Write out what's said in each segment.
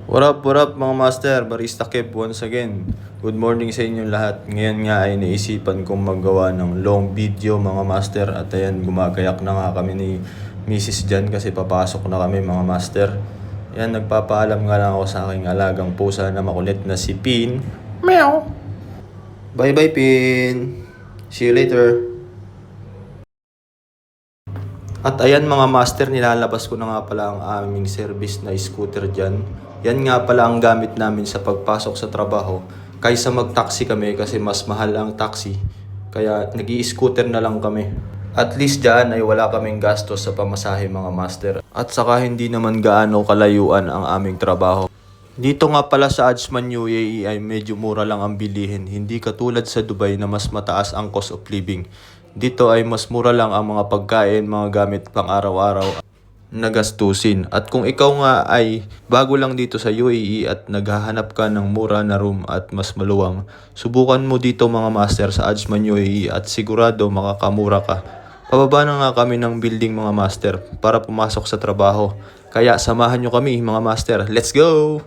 What up mga master? Barista Kev once again. Good morning sa inyong lahat. Ngayon nga ay naisipan kong maggawa ng long video mga master. At ayan, gumagayak na nga kami ni Mrs. Jan kasi papasok na kami mga master. Ayan, nagpapaalam nga lang ako sa aking alagang pusa na makulit na si Pin. Meow! Bye bye Pin! See you later! At ayan mga master, nilalabas ko na nga pala ang aming service na scooter dyan. Yan nga pala ang gamit namin sa pagpasok sa trabaho. Kaysa mag-taxi kami kasi mas mahal ang taxi. Kaya nag-i-scooter na lang kami. At least dyan ay wala kaming gastos sa pamasahe mga master. At saka hindi naman gaano kalayuan ang aming trabaho. Dito nga pala sa Ajman UAE ay medyo mura lang ang bilihin. Hindi katulad sa Dubai na mas mataas ang cost of living. Dito ay mas mura lang ang mga pagkain, mga gamit pang araw-araw na gastusin. At kung ikaw nga ay bago lang dito sa UAE at naghahanap ka ng mura na room at mas maluwang, subukan mo dito mga master sa Ajman UAE at sigurado makakamura ka. Pababa na nga kami ng building mga master para pumasok sa trabaho. Kaya samahan nyo kami mga master. Let's go!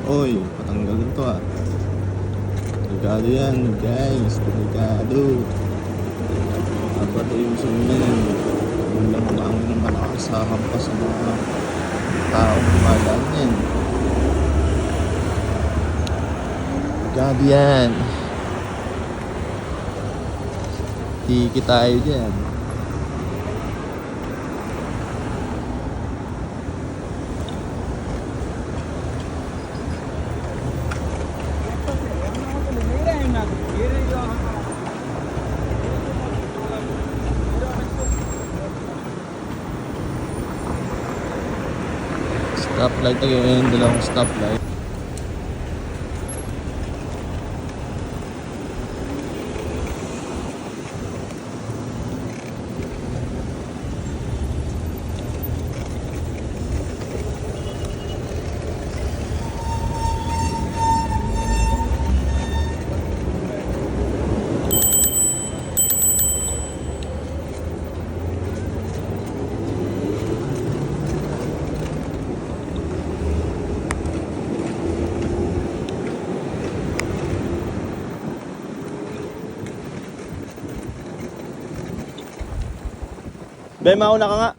Oy, patanggalin to ah. Delikado yan guys, delikado. Dapat yung sumin. Yung lang ang ng malakas sa hampas sa mga taong dumadaan yan. Delikado yan. Tiki tayo dyan. Stoplight again, dalawang stoplight. Be, mauna ka nga.